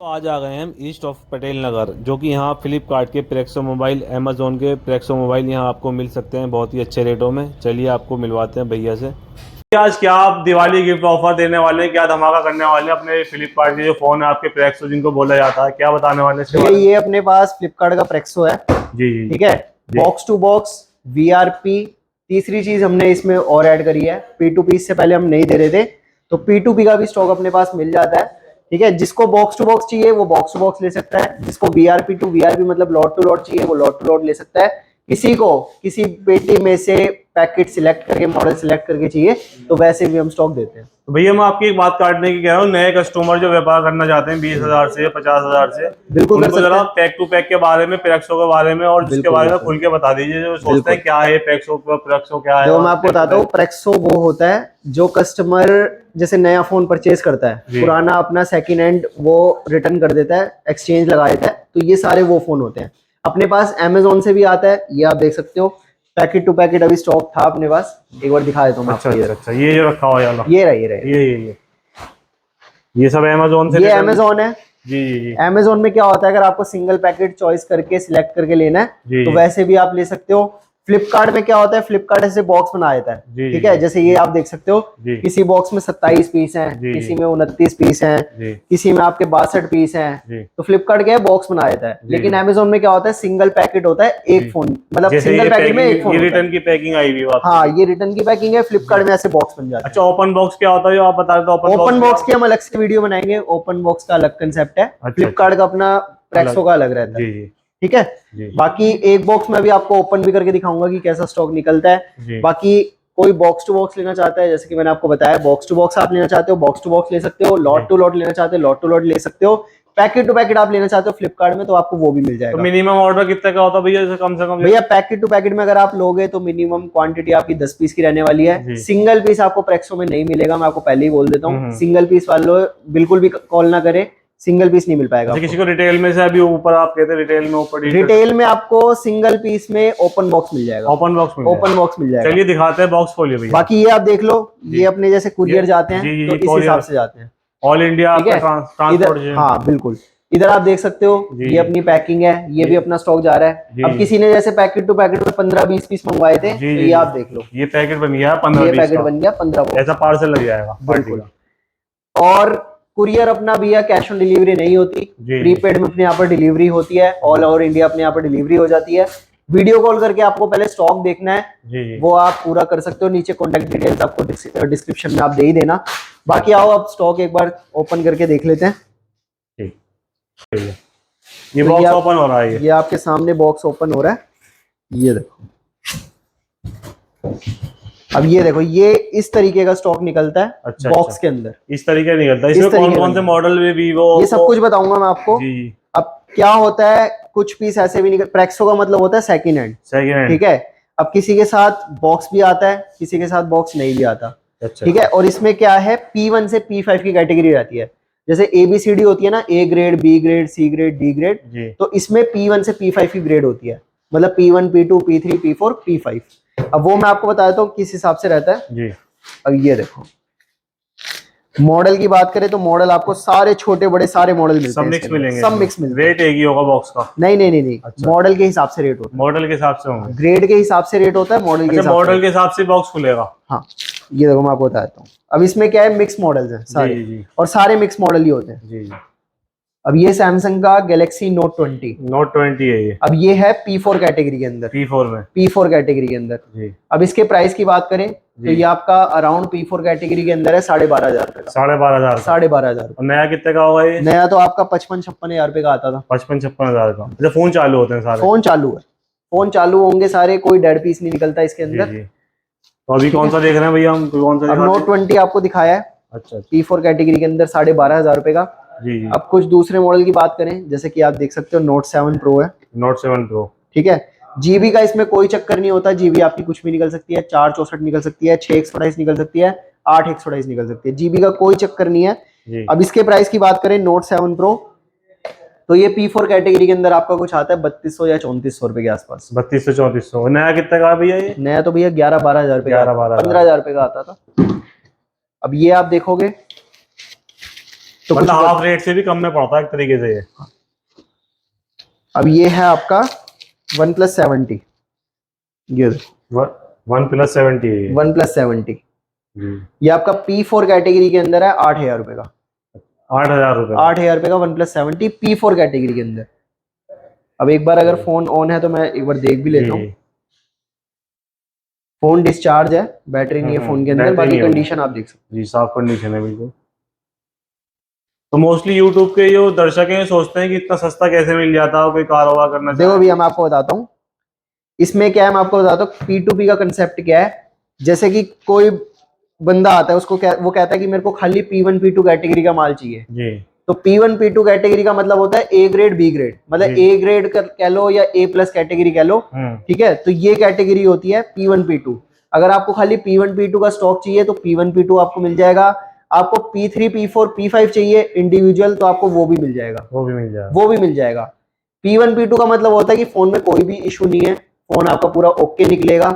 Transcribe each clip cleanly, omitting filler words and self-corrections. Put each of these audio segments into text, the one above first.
तो आज आ गए हैं हम ईस्ट ऑफ पटेल नगर, जो कि यहाँ फ्लिपकार्ट के प्रेक्सो मोबाइल, अमेजोन के प्रेक्सो मोबाइल यहाँ आपको मिल सकते हैं बहुत ही अच्छे रेटों में। चलिए आपको मिलवाते हैं भैया से। आज क्या आप दिवाली गिफ्ट ऑफर देने वाले हैं, क्या धमाका करने वाले हैं अपने फ्लिपकार्ट के जो फोन है आपके प्रेक्सो जिनको बोला जाता है, क्या बताने वाले हैं इसके बारे में? ये अपने पास फ्लिपकार्ट का प्रेक्सो है। जी जी ठीक है। जी। बॉक्स टू बॉक्स, वीआरपी, तीसरी चीज हमने इसमें और ऐड करी है। P2P इससे पहले हम नहीं दे रहे थे, तो P2P का भी स्टॉक अपने पास मिल जाता है। ठीक है, जिसको बॉक्स टू बॉक्स चाहिए वो बॉक्स टू बॉक्स ले सकता है, जिसको वीआरपी टू वीआरपी मतलब लॉट टू लॉट चाहिए वो लॉट टू लॉट ले सकता है। किसी को किसी पेटी में से पैकेट सिलेक्ट करके, मॉडल सिलेक्ट करके चाहिए तो वैसे भी हम स्टॉक देते हैं। तो भैया मैं आपकी एक बात काटने की कह रहा हूँ, नए कस्टमर जो व्यापार करना चाहते हैं 20,000 से 50,000 से, बिल्कुल कर उनको सकते जरा हैं। पैक टू पैक के बारे में, प्रेक्सो के बारे में और उसके बिल्कुल बारे में बिल्कुल खुल के बता दीजिए। जो सोचते बिल्कुल। हैं क्या है प्रेक्सो, प्रेक्सो क्या है। देखो और मैं आपको बताता हूँ, प्रेक्सो वो होता है जो कस्टमर जैसे नया फोन परचेज करता है, पुराना अपना सेकंड हैंड वो रिटर्न कर देता है, एक्सचेंज लगा देता है, तो ये सारे वो फोन होते हैं। अपने पास अमेजोन से भी आता है, ये आप देख सकते हो। पैकेट टू पैकेट अभी स्टॉक था अपने पास, एक बार दिखा देता हूँ मैं अच्छा आपको। अच्छा अच्छा, ये जो रखा हुआ है ये रहा ये रहा ये सब अमेजोन से ये अमेजोन है। जी जी जी अमेजोन में क्या होता है, अगर आपको सिंगल पैकेट चॉइस करके सिलेक्ट करके लेना है जी तो जी वैसे भी आप ले सकते हो। फ्लिपकार्ट में क्या होता है, फ्लिपकार्ट ऐसे बॉक्स बना देता है। जी ठीक जी है, जैसे ये आप देख सकते हो, जी किसी बॉक्स में 27 पीस हैं, जी किसी जी में 29 पीस हैं, जी किसी में आपके 62 पीस हैं। जी तो फ्लिपकार्ट क्या है, बॉक्स बना देता है। जी लेकिन जी अमेजोन में क्या होता है, सिंगल पैकेट होता है, जी। एक फोन, मतलब जैसे सिंगल ये पैकेट में एक पैकिंग, फोन ये होता रिटर्न है। की पैकिंग आई हुई है हाँ, आपकी। ये रिटर्न की पैकिंग है। फ्लिपकार्ट में ऐसे बॉक्स बन जाते अच्छा, हैं। ओपन बॉक्स क्या होता है जो आप बता रहे थे? ओपन बॉक्स की हम अलग से वीडियो बनाएंगे, ओपन बॉक्स का अलग कंसेप्ट है। अच्छा अच्छा, फ्लिपकार्ट का अपना, प्रेक्सो का अलग रहता है। जी जी ठीक है। जी बाकी एक बॉक्स में अभी आपको ओपन भी करके दिखाऊंगा कि कैसा स्टॉक निकलता है। जी बाकी कोई बॉक्स टू बॉक्स लेना चाहता है, जैसे कि मैंने आपको बताया, बॉक्स टू बॉक्स आप लेना चाहते हो बॉक्स टू बॉक्स ले सकते हो, लॉट टू लॉट लेना चाहते हो लॉट टू लॉट ले सकते हो, पैकेट टू पैकेट आप लेना चाहते हो फ्लिपकार्ट में तो आपको वो भी मिल तो जाएगा। मिनिमम ऑर्डर कितने का होता है भैया, जैसे कम से कम? भैया पैकेट टू पैकेट में अगर आप लोगे तो मिनिमम क्वांटिटी आपकी 10 पीस की रहने वाली है। जी। सिंगल पीस आपको प्रेक्सो में नहीं मिलेगा, मैं आपको पहले ही बोल देता हूँ। हम्म। सिंगल पीस वालों बिल्कुल भी कॉल ना करे, सिंगल पीस नहीं मिल पाएगा जैसे आपको। किसी को रिटेल में से, अभी ऊपर आप कहते हैं रिटेल में ऊपर रिटेल में आपको सिंगल पीस में ओपन बॉक्स मिल जाएगा। ओपन बॉक्स में ओपन बॉक्स मिल जाएगा। चलिए दिखाते हैं, बॉक्स खोलिए भैया। बाकी ये आप देख लो, जी। ये अपने जैसे कुरियर जाते हैं जी जी तो जी, इस हिसाब से जाते हैं। ऑल इंडिया ठीक आपका है। ट्रांसपोर्ट। इधर हाँ बिल्कुल, इधर आप देख सकते हो, जी। ये अपनी पैकिंग है, ये भी अपना स्टॉक जा रहा है। जी। अब किसी ने जैसे पैकेट टू पैकेट में 15-20 पीस मंगवाए थे, जी तो जी ये आप देख लो, ये पैकेट बन गया ये 15-20 पैकेट का, बन गया 15 ऐसा पार्सल लग जाएगा पार्टी बिल्कुल। का। और कुरियर अपना भैया कैश ऑन डिलीवरी नहीं होती, जी। प्रीपेड में अपने यहाँ पर डिलीवरी होती है, ऑल ओवर इंडिया अपने यहाँ पर डिलीवरी हो जाती है। वीडियो कॉल करके आपको पहले स्टॉक देखना है, जी जी वो आप पूरा कर सकते हो। नीचे कॉन्टेक्ट डिटेल्स आपको डिस्क्रिप्शन में आप दे ही देना। बाकी आओ आप स्टॉक एक बार ओपन करके देख लेते हैं। ठीक है। ये तो बॉक्स ओपन हो रहा है, ये आपके सामने बॉक्स ओपन हो रहा है, ये देखो। अब ये देखो, ये इस तरीके का स्टॉक निकलता है। अच्छा, बॉक्स अच्छा। के अंदर इस तरीके का निकलता है। इसमें कौन कौन से मॉडल में वीवो, ये सब कुछ बताऊंगा मैं आपको। जी जी। अब क्या होता है, कुछ पीस ऐसे भी निकल, प्रेक्सो का मतलब होता है सेकंड हैंड। Second hand. ठीक है। अब किसी के साथ बॉक्स भी आता है, किसी के साथ बॉक्स नहीं भी आता। अच्छा। ठीक है। और इसमें क्या है, P1 से P5 की कैटेगरी रहती है। जैसे ABCD होती है ना, A grade, B grade, C grade, D grade, तो इसमें P1 से P5 की ग्रेड होती है, मतलब P1, P2, P3, P4, P5। अब वो मैं आपको बता देता हूँ किस हिसाब से रहता है जी। अब ये देखो, मॉडल की बात करें तो मॉडल आपको सारे छोटे बड़े सारे मॉडल मिलते सब हैं, मिक्स मिलेंगे, सब मिक्स मिलते हैं। रेट एक ही होगा बॉक्स का? नहीं नहीं नहीं नहीं, अच्छा। मॉडल के हिसाब से रेट होता है, मॉडल के हिसाब से होंगे, ग्रेड के हिसाब से रेट होता है, मॉडल के अच्छा, हिसाब से। मॉडल के हिसाब से बॉक्स खुलेगा। हाँ, ये देखो मैं आपको बताता हूँ। अब इसमें क्या है, मिक्स मॉडल्स हैं सारे। जी जी और सारे मिक्स मॉडल ही होते हैं। जी जी। अब ये सैमसंग का गैलेक्सी नोट 20, नोट 20 है ये। अब ये है P4 कैटेगरी के अंदर, P4 में। P4 कैटेगरी के अंदर। जी अब इसके प्राइस की बात करें तो जी। ये आपका अराउंड P4 कैटेगरी के अंदर है 12,500 रुपए का। 12,500। 12,500। और नया कितने का होगा ये? नया तो आपका 55-56 हजार रुपए का आता था। 55-56 हजार का। अच्छा, फोन चालू होते हैं सारे? फोन चालू है, फोन चालू होंगे सारे, कोई डेड पीस नहीं निकलता इसके जी अंदर। जी। तो अभी कौन सा देख रहे हैं भैया हम, कौन सा अब दिखाते नोट हैं? 20 आपको दिखाया है अच्छा P4 कैटेगरी के अंदर 12,500 रुपए का। जी जी। अब कुछ दूसरे मॉडल की बात करें, जैसे कि आप देख सकते हो नोट 7 प्रो है। Note 7 pro. ठीक है। जीबी का इसमें कोई चक्कर नहीं होता, जीबी आपकी कुछ भी निकल सकती है, 464 निकल सकती है, 6 निकल सकती है, 8 निकल सकती है, जीबी का कोई चक्कर नहीं है जी। अब इसके प्राइस की बात करें नोट 7 प्रो, तो ये P4 कैटेगरी के अंदर आपका कुछ आता है 3200 या 3400 रुपए के आसपास। 3200-3400। नया कितने का है भैया ये? नया तो भैया 11-12 हजार रुपए, 11-12 15,000 रुपए का आता था। अब ये आप देखोगे, तो मतलब हाफ रेट से भी कम में पड़ता है एक तरीके से ये। अब ये है आपका OnePlus 70, ये OnePlus 70 है ये। OnePlus 70 जी। ये आपका P4 कैटेगरी के अंदर है, 8,000 रुपए का। 8,000 रुपए। 8,000 रुपए का OnePlus 70 P4 कैटेगरी के अंदर। अब एक बार अगर फोन ऑन है तो मैं एक बार देख भी लेता हूँ। फोन डिस्चार्ज है, बैटरी नहीं है फोन के अंदर, बैटरी बाकी नहीं है। कंडीशन आप देख सकते जी साफ कंडीशन है बिल्कुल। तो मोस्टली यूट्यूब के जो दर्शक हैं सोचते हैं कि इतना सस्ता कैसे मिल जाता है, कोई कारोबार करना हो। देखो भैया मैं आपको बताता हूँ इसमें क्या है, मैं आपको बताता हूँ P2P का कंसेप्ट क्या है। जैसे कि कोई बंदा आता है, उसको वो कहता है कि मेरे को खाली P1 P2 कैटेगरी का माल चाहिए जी। तो P1 P2 कैटेगरी का मतलब होता है A ग्रेड B ग्रेड, मतलब जी। A ग्रेड कह लो या A+ कैटेगरी कह लो, ठीक है। तो ये कैटेगरी होती है P1 P2। अगर आपको खाली P1 P2 का स्टॉक चाहिए तो P1 P2 आपको मिल जाएगा। आपको P3 P4 P5 चाहिए इंडिविजुअल तो आपको वो भी मिल जाएगा, वो भी मिल जाएगा। वो भी मिल जाएगा। P1 P2 का मतलब होता है कि फोन में कोई भी इशू नहीं है, फोन आपका पूरा ओके निकलेगा।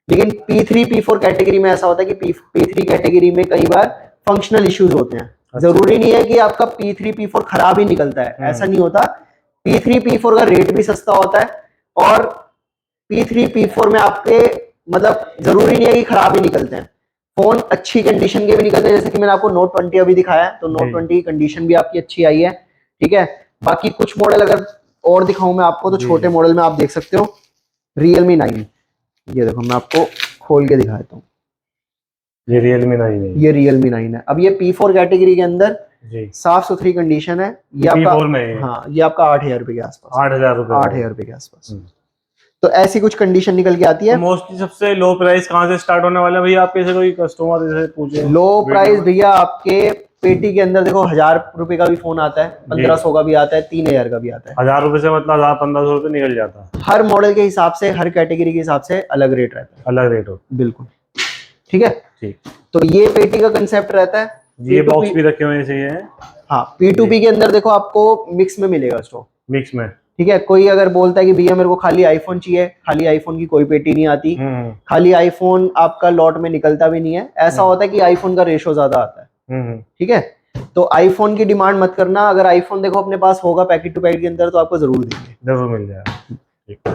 लेकिन P3 P4 कैटेगरी में ऐसा होता है कि P3 कैटेगरी में कई बार फंक्शनल इश्यूज होते हैं। जरूरी नहीं है कि आपका P3 P4 खराब ही निकलता है, ऐसा नहीं होता। P3 P4 का रेट भी सस्ता होता है और P3 P4 में आपके मतलब जरूरी नहीं है कि खराब ही निकलते हैं, फोन अच्छी कंडीशन के भी निकलते हैं। जैसे कि मैंने आपको Note 20 अभी दिखाया है तो Note 20 की कंडीशन भी आपकी अच्छी आई है, ठीक है। बाकी कुछ मॉडल अगर और दिखाऊं मैं आपको तो छोटे मॉडल में आप देख सकते हो Realme 9, ये देखो मैं आपको खोल के दिखा देता हूँ। ये Realme 9 है। ये Realme 9 है। अब ये P4 कैटेगरी के अंदर जी। साफ सुथरी कंडीशन है। ये आपका P4 में है। हाँ ये आपका 8,000 रुपए के आसपास, 8,000 रुपए। 8,000 रुपए के आसपास। तो ऐसी कुछ कंडीशन निकल के आती है। तो मोस्टली सबसे लो प्राइस कहाँ से स्टार्ट होने वाला है भैया आपके से कोई कस्टमर जैसे पूछे? लो प्राइस भैया आपके पेटी के अंदर देखो 1,000 रुपए का भी फोन आता है, 1,500 का भी आता है, 3,000 का भी आता है। 1,000 रुपए से मतलब 1,000-1,500 रुपए निकल जाता है। हर मॉडल के हिसाब से, हर कैटेगरी के हिसाब से अलग रेट रहता है, अलग रेट हो। बिल्कुल ठीक है। ठीक। तो ये पेटी का कंसेप्ट रहता है। ये बॉक्स भी रखे हुए ऐसे ही हैं। हाँ P2P के अंदर देखो आपको मिक्स में मिलेगा स्टॉक, मिक्स में, ठीक है। कोई अगर बोलता है कि भैया मेरे को खाली आईफोन चाहिए, खाली आईफोन की कोई पेटी नहीं आती, खाली आईफोन आपका लॉट में निकलता भी नहीं है। ऐसा होता है कि आईफोन का रेशो ज्यादा आता है, ठीक है। तो आईफोन की डिमांड मत करना, अगर आईफोन देखो अपने पास होगा पैकेट टू पैकेट के अंदर तो आपको जरूर देंगे, जरूर मिल जाएगा।